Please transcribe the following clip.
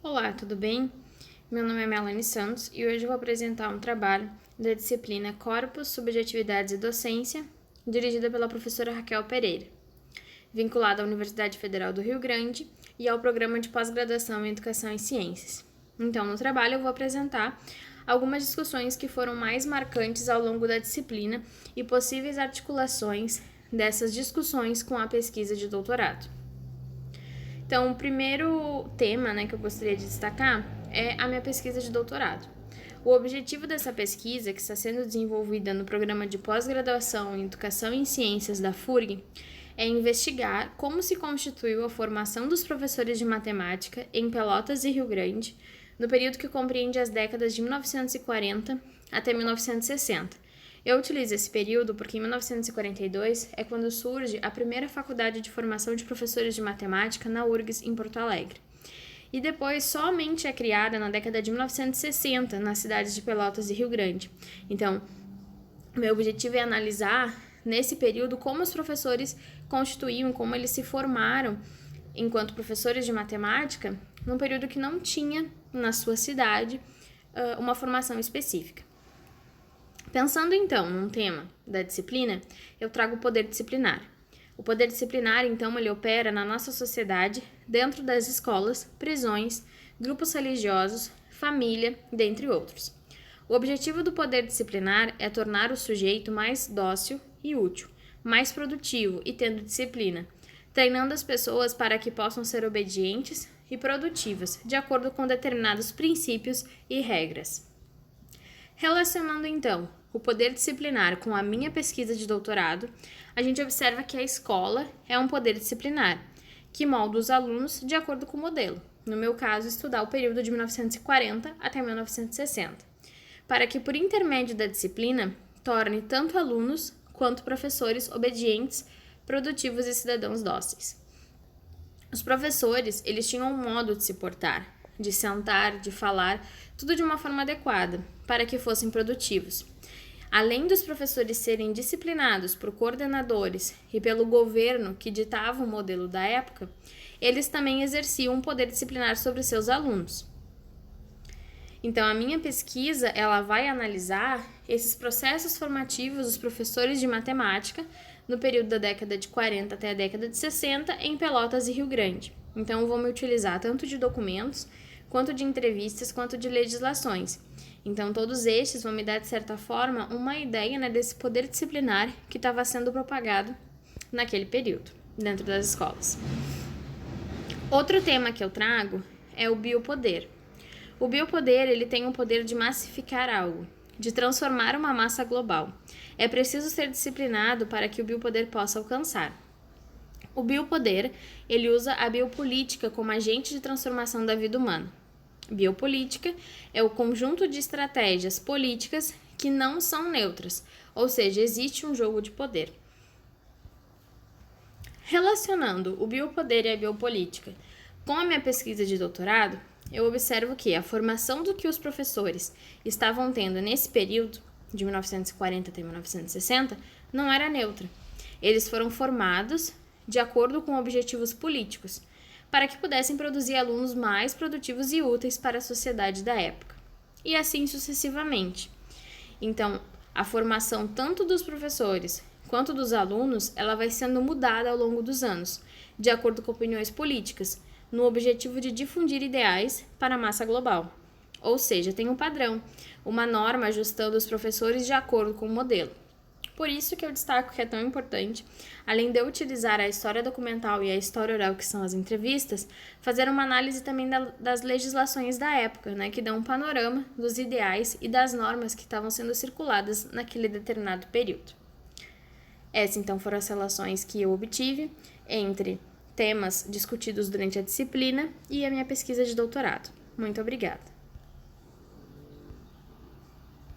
Olá, tudo bem? Meu nome é Melanie Santos e hoje eu vou apresentar um trabalho da disciplina Corpos, Subjetividades e Docência, dirigida pela professora Raquel Pereira, vinculada à Universidade Federal do Rio Grande e ao Programa de Pós-Graduação em Educação e Ciências. Então, no trabalho eu vou apresentar algumas discussões que foram mais marcantes ao longo da disciplina e possíveis articulações dessas discussões com a pesquisa de doutorado. Então, o primeiro tema, que eu gostaria de destacar é a minha pesquisa de doutorado. O objetivo dessa pesquisa, que está sendo desenvolvida no programa de pós-graduação em Educação e Ciências da FURG, é investigar como se constituiu a formação dos professores de matemática em Pelotas e Rio Grande, no período que compreende as décadas de 1940 até 1960. Eu utilizo esse período porque em 1942 é quando surge a primeira faculdade de formação de professores de matemática na URGS em Porto Alegre. E depois somente é criada na década de 1960 nas cidades de Pelotas e Rio Grande. Então, meu objetivo é analisar nesse período como os professores constituíam, como eles se formaram enquanto professores de matemática, num período que não tinha na sua cidade uma formação específica. Pensando então num tema da disciplina, eu trago o poder disciplinar. O poder disciplinar, então, ele opera na nossa sociedade, dentro das escolas, prisões, grupos religiosos, família, dentre outros. O objetivo do poder disciplinar é tornar o sujeito mais dócil e útil, mais produtivo e tendo disciplina, treinando as pessoas para que possam ser obedientes e produtivas, de acordo com determinados princípios e regras. Relacionando, então, o poder disciplinar com a minha pesquisa de doutorado, a gente observa que a escola é um poder disciplinar, que molda os alunos de acordo com o modelo, no meu caso, estudar o período de 1940 até 1960, para que, por intermédio da disciplina, torne tanto alunos quanto professores obedientes, produtivos e cidadãos dóceis. Os professores, eles tinham um modo de se portar, de sentar, de falar, tudo de uma forma adequada, para que fossem produtivos. Além dos professores serem disciplinados por coordenadores e pelo governo que ditava o modelo da época, eles também exerciam um poder disciplinar sobre seus alunos. Então, a minha pesquisa, ela vai analisar esses processos formativos dos professores de matemática no período da década de 40 até a década de 60 em Pelotas e Rio Grande. Então, eu vou me utilizar tanto de documentos, quanto de entrevistas, quanto de legislações. Então, todos estes vão me dar, de certa forma, uma ideia desse poder disciplinar que estava sendo propagado naquele período, dentro das escolas. Outro tema que eu trago é o biopoder. O biopoder, ele tem o poder de massificar algo, de transformar uma massa global. É preciso ser disciplinado para que o biopoder possa alcançar. O biopoder, ele usa a biopolítica como agente de transformação da vida humana. Biopolítica é o conjunto de estratégias políticas que não são neutras, ou seja, existe um jogo de poder. Relacionando o biopoder e a biopolítica com a minha pesquisa de doutorado, eu observo que a formação do que os professores estavam tendo nesse período, de 1940 até 1960, não era neutra. Eles foram formados de acordo com objetivos políticos, para que pudessem produzir alunos mais produtivos e úteis para a sociedade da época. E assim sucessivamente. Então, a formação tanto dos professores quanto dos alunos, ela vai sendo mudada ao longo dos anos, de acordo com opiniões políticas, no objetivo de difundir ideais para a massa global. Ou seja, tem um padrão, uma norma ajustando os professores de acordo com o modelo. Por isso que eu destaco que é tão importante, além de eu utilizar a história documental e a história oral, que são as entrevistas, fazer uma análise também das legislações da época, que dão um panorama dos ideais e das normas que estavam sendo circuladas naquele determinado período. Essas, então, foram as relações que eu obtive entre temas discutidos durante a disciplina e a minha pesquisa de doutorado. Muito obrigada!